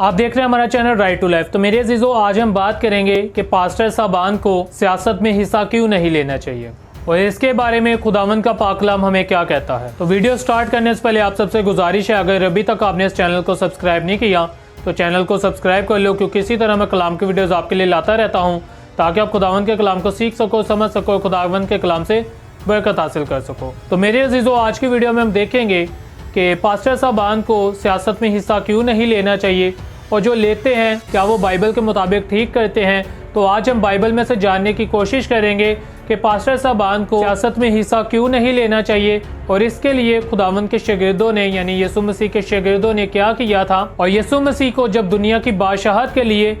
आप देख रहे हैं हमारा चैनल राइट टू लाइफ। तो मेरे अजीजों, आज हम बात करेंगे कि पास्टर साहबान को सियासत में हिस्सा क्यों नहीं लेना चाहिए और इसके बारे में खुदावंद का पाक कलाम हमें क्या कहता है। तो वीडियो स्टार्ट करने से पहले आप सबसे गुजारिश है, अगर अभी तक आपने इस चैनल को सब्सक्राइब नहीं किया तो चैनल को सब्सक्राइब कर लो, क्योंकि इसी तरह मैं कलाम की वीडियोज़ आपके लिए लाता रहता हूँ ताकि आप खुदावंद के कलाम को सीख सको, समझ सको, खुदावंद के कलाम से बरकत हासिल कर सको। तो मेरे अजीजों, आज की वीडियो में हम देखेंगे कि पास्टर साहबान को सियासत में हिस्सा क्यों नहीं लेना चाहिए और जो लेते हैं क्या वो बाइबल के मुताबिक ठीक करते हैं। तो आज हम बाइबल में से जानने की कोशिश करेंगे कि पास्टर साहबान को सियासत में हिस्सा क्यों नहीं लेना चाहिए और इसके लिए खुदावंद के शागिर्दों ने यानी यीशु मसीह के शागिर्दों ने क्या किया था, और यीशु मसीह को जब दुनिया की बादशाहत के लिए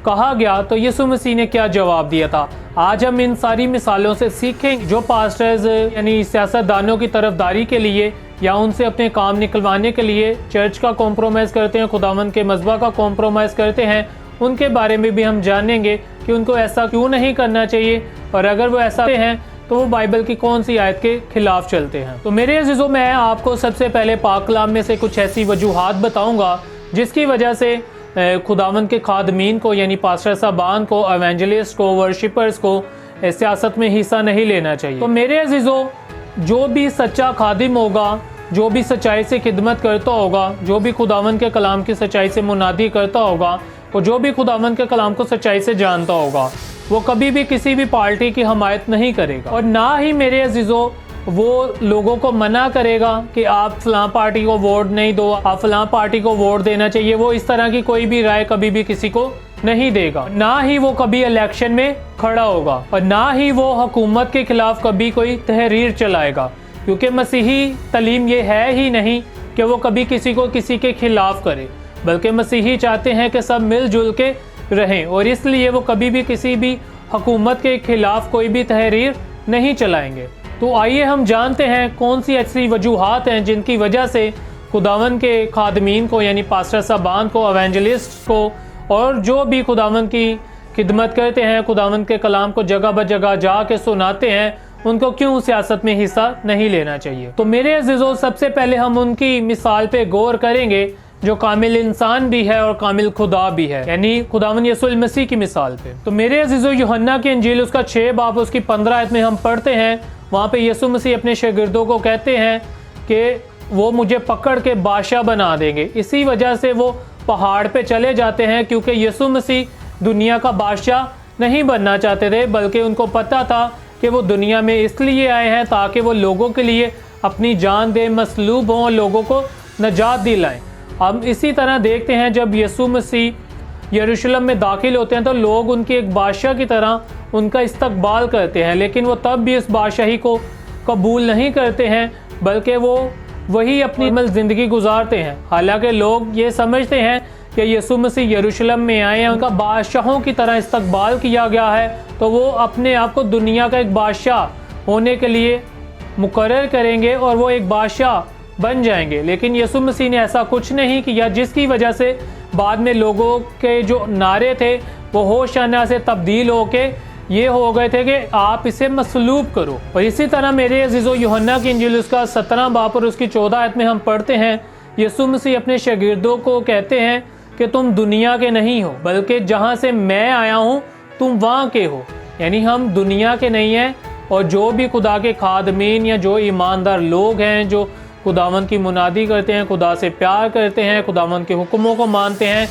कहा गया तो यीशु मसीह ने क्या जवाब दिया था। आज हम इन सारी मिसालों से सीखेंगे जो पास्टर्स यानी सियासतदानों की तरफदारी के लिए या उनसे अपने काम निकलवाने के लिए चर्च का कॉम्प्रोमाइज़ करते हैं, खुदावंद के मज़हब का कॉम्प्रोमाइज़ करते हैं, उनके बारे में भी हम जानेंगे कि उनको ऐसा क्यों नहीं करना चाहिए और अगर वो ऐसा हैं तो वो बाइबल की कौन सी आयत के खिलाफ चलते हैं। तो मेरे अजीजों, मैं आपको सबसे पहले पाक कलाम में से कुछ ऐसी वजूहात बताऊँगा जिसकी वजह से खुदावंद के खादमीन को यानी पास्टर साहबान को, एवेंजलिस्ट को, वर्शिपर्स को सियासत में हिस्सा नहीं लेना चाहिए। तो मेरे अजीजों, जो भी सच्चा खादिम होगा, जो भी सच्चाई से खिदमत करता होगा, जो भी खुदावंद के कलाम की सच्चाई से मुनादी करता होगा और जो भी खुदावंद के कलाम को सच्चाई से जानता होगा, वो कभी भी किसी भी पार्टी की हमायत नहीं करेगा और ना ही मेरे अजीजों वो लोगों को मना करेगा कि आप फलां पार्टी को वोट नहीं दो, आप फलां पार्टी को वोट देना चाहिए। वो इस तरह की कोई भी राय कभी भी किसी को नहीं देगा। ना ही वो कभी इलेक्शन में खड़ा होगा और ना ही वो हुकूमत के खिलाफ कभी कोई तहरीर चलाएगा, क्योंकि मसीही तालीम ये है ही नहीं कि वो कभी किसी को किसी के खिलाफ करे, बल्कि मसीही चाहते हैं कि सब मिलजुल के रहें और इसलिए वो कभी भी किसी भी हुकूमत के खिलाफ कोई भी तहरीर नहीं चलाएंगे। तो आइए हम जानते हैं कौन सी ऐसी वजूहात हैं जिनकी वजह से खुदावंद के खादमीन को यानी पास्टर साहबान को, एवेंजलिस्ट को और जो भी खुदावंद की खिदमत करते हैं, खुदावंद के कलाम को जगह ब जगह जा के सुनाते हैं, उनको क्यों सियासत में हिस्सा नहीं लेना चाहिए। तो मेरे अजीजों, सबसे पहले हम उनकी मिसाल पे गौर करेंगे जो कामिल इंसान भी है और कामिल खुदा भी है, यानी खुदावंद यीशु मसीह की मिसाल पे। तो मेरे अजीजों, यूहन्ना की इंजील उसका 6 बाब उसकी 15 आयत में हम पढ़ते हैं, वहाँ पे यीशु मसीह अपने शागिर्दों को कहते हैं कि वो मुझे पकड़ के बादशाह बना देंगे। इसी वजह से वो पहाड़ पे चले जाते हैं, क्योंकि यीशु मसीह दुनिया का बादशाह नहीं बनना चाहते थे, बल्कि उनको पता था कि वो दुनिया में इसलिए आए हैं ताकि वो लोगों के लिए अपनी जान दे, मसलूब हों और लोगों को नजात दिलाएं। हम इसी तरह देखते हैं जब यीशु मसीह यरूशलेम में दाखिल होते हैं तो लोग उनके एक बादशाह की तरह उनका इस्तकबाल करते हैं, लेकिन वो तब भी इस बादशाही को कबूल नहीं करते हैं, बल्कि वो वही अपनी ज़िंदगी गुजारते हैं। हालांकि लोग ये समझते हैं कि यीशु मसीह यरूशलेम में आए हैं, उनका बादशाहों की तरह इस्तकबाल किया गया है, तो वो अपने आप को दुनिया का एक बादशाह होने के लिए मुकर्रर करेंगे और वो एक बादशाह बन जाएंगे। लेकिन यीशु मसीह ने ऐसा कुछ नहीं किया, जिसकी वजह से बाद में लोगों के जो नारे थे वो होशाना से तब्दील होके ये हो गए थे कि आप इसे मसलूब करो। और इसी तरह मेरे अजीज़ों, यूहन्ना की इंजील उसका 17 बाब और उसकी 14 आयत में हम पढ़ते हैं, यीशु मसीह अपने शागिर्दों को कहते हैं कि तुम दुनिया के नहीं हो, बल्कि जहाँ से मैं आया हूँ तुम वहाँ के हो। यानी हम दुनिया के नहीं हैं और जो भी खुदा के खादमीन या जो ईमानदार लोग हैं, जो खुदावंद की मुनादी करते हैं, खुदा से प्यार करते हैं, खुदावंद के हुक्मों को मानते हैं,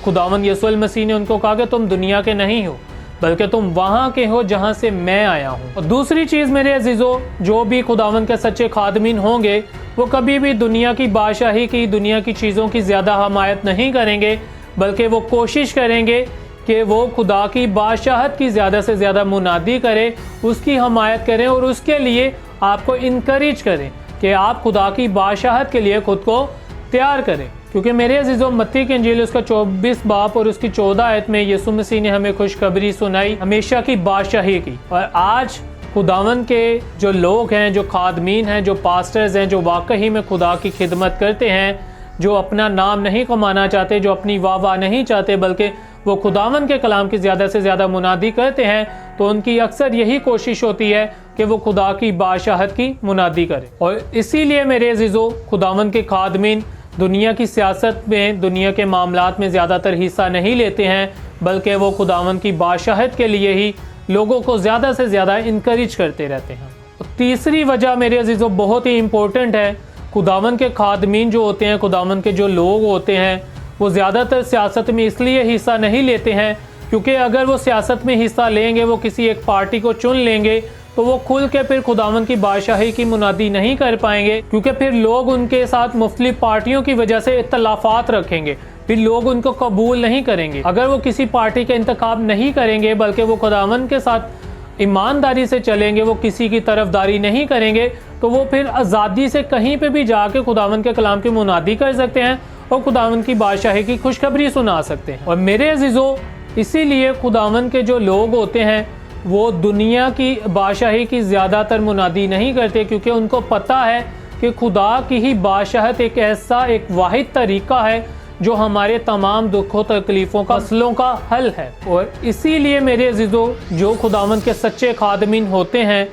खुदावंद यीशु मसीह ने उनको कहा कि तुम दुनिया के नहीं हो, बल्कि तुम वहाँ के हो जहाँ से मैं आया हूँ। और दूसरी चीज़ मेरे अजीज़ों, जो भी खुदावंद के सच्चे खादमीन होंगे वो कभी भी दुनिया की बादशाही की, दुनिया की चीज़ों की ज़्यादा हमायत नहीं करेंगे, बल्कि वो कोशिश करेंगे कि वो खुदा की बादशाहत की ज़्यादा से ज़्यादा मुनादी करें, उसकी हमायत करें और उसके लिए आपको इनकरेज करें कि आप खुदा की बादशाहत के लिए खुद को तैयार करें। क्योंकि मेरे अजीज़ों, मत्ती की इंजील उसका 24 बाब और उसकी 14 आयत में यीशु मसीह ने हमें खुशखबरी सुनाई हमेशा की बादशाही की। और आज खुदावंद के जो लोग हैं, जो खादमीन हैं, जो पास्टर्स हैं, जो वाकई में खुदा की खिदमत करते हैं, जो अपना नाम नहीं कमाना चाहते, जो अपनी वाह नहीं चाहते, बल्कि वो खुदावंद के कलाम की ज़्यादा से ज़्यादा मुनादी करते हैं, तो उनकी अक्सर यही कोशिश होती है कि वो खुदा की बादशाहत की मुनादी करें। और इसीलिए मेरे अजीज़ों, खुदावंद के खादमीन दुनिया की सियासत में, दुनिया के मामलात में ज़्यादातर हिस्सा नहीं लेते हैं, बल्कि वो खुदावंद की बादशाहत के लिए ही लोगों को ज़्यादा से ज़्यादा इनकरेज करते रहते हैं। तो तीसरी वजह मेरे अजीज़ों बहुत ही इम्पोर्टेंट है, खुदावंद के खादमीन जो होते हैं, खुदावंद के जो लोग होते हैं, वो ज़्यादातर सियासत में इसलिए हिस्सा नहीं लेते हैं क्योंकि अगर वो सियासत में हिस्सा लेंगे, वो किसी एक पार्टी को चुन लेंगे, तो वो खुल के फिर खुदावंद की बादशाही की मुनादी नहीं कर पाएंगे, क्योंकि फिर लोग उनके साथ मुख्तलिफ पार्टियों की वजह से इख्तलाफात रखेंगे, फिर लोग उनको कबूल नहीं करेंगे। अगर वो किसी पार्टी का इंतखाब नहीं करेंगे बल्कि वो खुदावंद के साथ ईमानदारी से चलेंगे, वो किसी की तरफदारी नहीं करेंगे, तो वो फिर आज़ादी से कहीं पे भी जाके खुदावंद के कलाम की मुनादी कर सकते हैं और खुदावंद की बादशाही की खुशखबरी सुना सकते हैं। और मेरे अजीज़ों, इसीलिए खुदावंद के जो लोग होते हैं वो दुनिया की बादशाही की ज़्यादातर मुनादी नहीं करते, क्योंकि उनको पता है कि खुदा की ही बादशाहत एक वाहिद तरीका है जो हमारे तमाम दुखों तकलीफ़ों का मसलों का हल है। और इसीलिए मेरे अजीज़ों, जो खुदावंद के सच्चे खादमीन होते हैं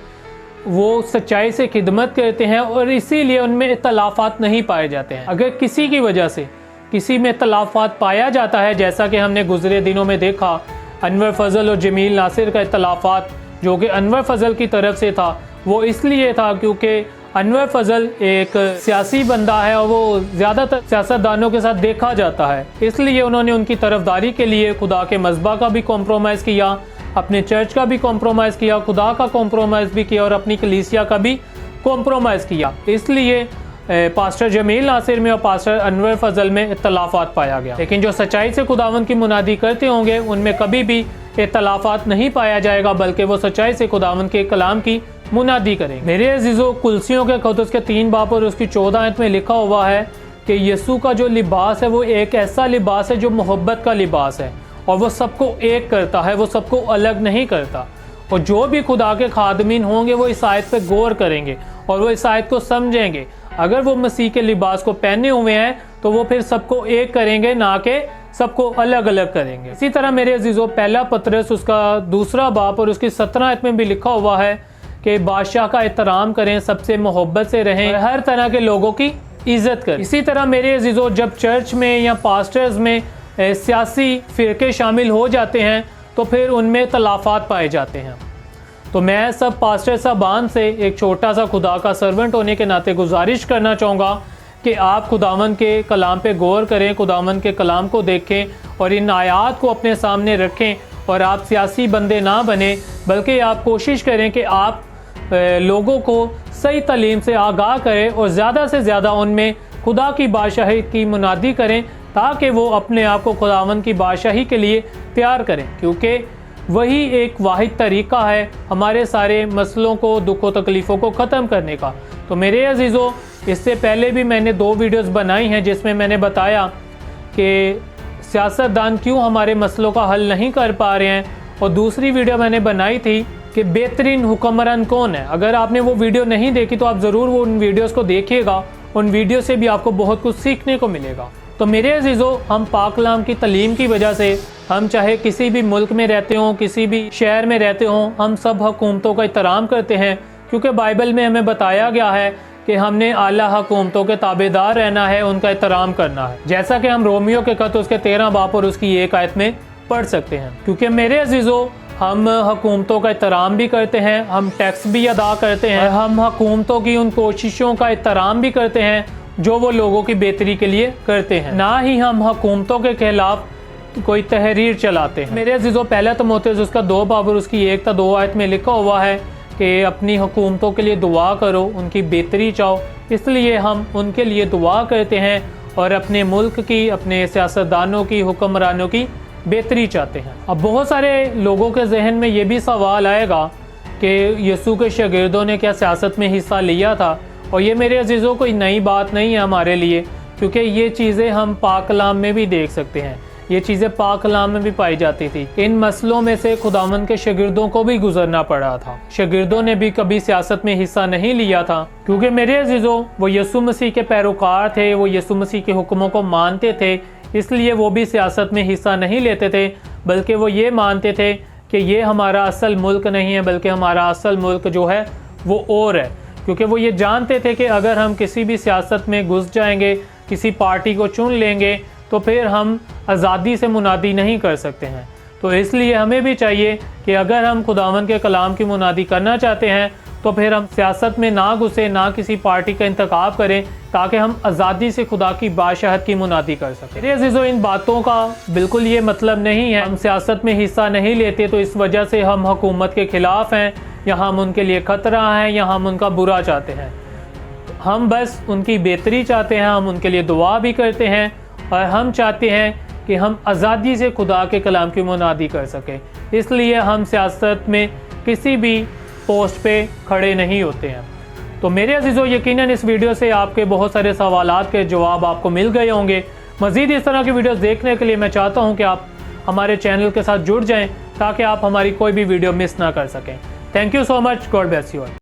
वो सच्चाई से खिदमत करते हैं और इसीलिए उनमें इख्तलाफात नहीं पाए जाते हैं। अगर किसी की वजह से किसी में इख्तलाफात पाया जाता है, जैसा कि हमने गुज़रे दिनों में देखा, अनवर फजल और जमील नासिर का इख्तलाफात जो कि अनवर फजल की तरफ से था, वो इसलिए था क्योंकि अनवर फजल एक सियासी बंदा है और वो ज़्यादातर सियासतदानों के साथ देखा जाता है, इसलिए उन्होंने उनकी तरफदारी के लिए खुदा के मज़बा का भी कॉम्प्रोमाइज़ किया, अपने चर्च का भी कॉम्प्रोमाइज़ किया, खुदा का कॉम्प्रोमाइज़ भी किया और अपनी कलीसिया का भी कॉम्प्रोमाइज़ किया। इसलिए पास्टर जमील नासिर में और पास्टर अनवर फजल में इख्तलाफात पाया गया। लेकिन जो सच्चाई से खुदावंद की मुनादी करते होंगे उनमें कभी भी इख्तलाफात नहीं पाया जाएगा, बल्कि वो सच्चाई से खुदावंद के कलाम की मुनादी करेंगे। मेरे अजीज़ों, कुलसियों के खत उसके 3 बाब और उसकी 14 आयत में लिखा हुआ है कि यीशु का जो लिबास है वो एक ऐसा लिबास है जो मोहब्बत का लिबास है और वो सबको एक करता है, वो सबको अलग नहीं करता। और जो भी खुदा के खादमीन होंगे वो इस आयत पे गौर करेंगे और वो इस आयत को समझेंगे। अगर वो मसीह के लिबास को पहने हुए हैं तो वो फिर सबको एक करेंगे, ना कि सबको अलग अलग करेंगे। इसी तरह मेरे अजीज़ों, पहला पतरस उसका 2 बाब और उसकी 17 आयत में भी लिखा हुआ है कि बादशाह का एहतराम करें, सबसे मोहब्बत से रहें, हर तरह के लोगों की इज़्ज़त करें। इसी तरह मेरे अजीज़ों, जब चर्च में या पास्टर्स में सियासी फ़िरके शामिल हो जाते हैं तो फिर उनमें इख्तलाफात पाए जाते हैं। तो मैं सब पास्टर साहबान से एक छोटा सा खुदा का सर्वेंट होने के नाते गुजारिश करना चाहूँगा कि आप खुदावंद के कलाम पे गौर करें, खुदावंद के कलाम को देखें और इन आयात को अपने सामने रखें और आप सियासी बंदे ना बने, बल्कि आप कोशिश करें कि आप लोगों को सही तालीम से आगाह करें और ज़्यादा से ज़्यादा उनमें खुदा की बादशाही की मुनादी करें, ताकि वो अपने आप को खुदावंद की बादशाही के लिए तैयार करें, क्योंकि वही एक वाहिद तरीका है हमारे सारे मसलों को, दुखों तकलीफ़ों को ख़त्म करने का। तो मेरे अजीज़ों, इससे पहले भी मैंने 2 वीडियोस बनाई हैं जिसमें मैंने बताया कि सियासतदान क्यों हमारे मसलों का हल नहीं कर पा रहे हैं, और दूसरी वीडियो मैंने बनाई थी कि बेहतरीन हुक्मरान कौन है। अगर आपने वो वीडियो नहीं देखी तो आप ज़रूर वो उन वीडियोज़ को देखिएगा, उन वीडियो से भी आपको बहुत कुछ सीखने को मिलेगा। तो मेरे अजीज़ों, हम पाक कलाम की तालीम की वजह से, हम चाहे किसी भी मुल्क में रहते हों, किसी भी शहर में रहते हों, हम सब हुकूमतों का एहतराम करते हैं, क्योंकि बाइबल में हमें बताया गया है कि हमने आला हुकूमतों के ताबेदार रहना है, उनका एहतराम करना है, जैसा कि हम रोमियो के खत उसके 13 बाब और उसकी 1 आयत में पढ़ सकते हैं। क्योंकि मेरे अजीज़ों, हम हुकूमतों का एहतराम भी करते हैं, हम टैक्स भी अदा करते हैं, हम हुकूमतों की उन कोशिशों का एहतराम भी करते हैं जो वो लोगों की बेहतरी के लिए करते हैं, ना ही हम हुकूमतों के खिलाफ कोई तहरीर चलाते हैं। मेरे अजीज़ों, पहला तीमुथियुस उसका 2 बाब और उसकी 1 था 2 आयत में लिखा हुआ है कि अपनी हुकूमतों के लिए दुआ करो, उनकी बेहतरी चाहो, इसलिए हम उनके लिए दुआ करते हैं और अपने मुल्क की, अपने सियासतदानों की, हुक्मरानों की बेहतरी चाहते हैं। अब बहुत सारे लोगों के जहन में ये भी सवाल आएगा कि यीशु के शागिर्दों ने क्या सियासत में हिस्सा लिया था, और ये मेरे अजीज़ों कोई नई बात नहीं है हमारे लिए, क्योंकि ये चीज़ें हम पाक कलाम में भी देख सकते हैं, ये चीज़ें पाक कलाम में भी पाई जाती थी। इन मसलों में से खुदावंद के शागिर्दों को भी गुजरना पड़ा था। शागिर्दों ने भी कभी सियासत में हिस्सा नहीं लिया था, क्योंकि मेरे अजीज़ों, वो यीशु मसीह के पैरोकार थे, वो यीशु मसीह के हुक्मों को मानते थे, इसलिए वो भी सियासत में हिस्सा नहीं लेते थे, बल्कि वो ये मानते थे कि ये हमारा असल मुल्क नहीं है, बल्कि हमारा असल मुल्क जो है वो और है। क्योंकि वो ये जानते थे कि अगर हम किसी भी सियासत में घुस जाएंगे, किसी पार्टी को चुन लेंगे, तो फिर हम आज़ादी से मुनादी नहीं कर सकते हैं। तो इसलिए हमें भी चाहिए कि अगर हम खुदावंद के कलाम की मुनादी करना चाहते हैं तो फिर हम सियासत में ना घुसे, ना किसी पार्टी का इंतखाब करें, ताकि हम आज़ादी से खुदा की बादशाहत की मुनादी कर सकें। मेरे अज़ीज़ों, इन बातों का बिल्कुल ये मतलब नहीं है हम सियासत में हिस्सा नहीं लेते तो इस वजह से हम हुकूमत के ख़िलाफ़ हैं या हम उनके लिए ख़तरा हैं या हम उनका बुरा चाहते हैं। हम बस उनकी बेहतरी चाहते हैं, हम उनके लिए दुआ भी करते हैं और हम चाहते हैं कि हम आज़ादी से खुदा के कलाम की मुनादी कर सकें। इसलिए हम सियासत में किसी भी पोस्ट पे खड़े नहीं होते हैं। तो मेरे अज़ीज़ों, यकीनन इस वीडियो से आपके बहुत सारे सवालात के जवाब आपको मिल गए होंगे। मज़ीद इस तरह की वीडियोस देखने के लिए मैं चाहता हूं कि आप हमारे चैनल के साथ जुड़ जाएं ताकि आप हमारी कोई भी वीडियो मिस ना कर सकें। Thank you so much. God bless you all.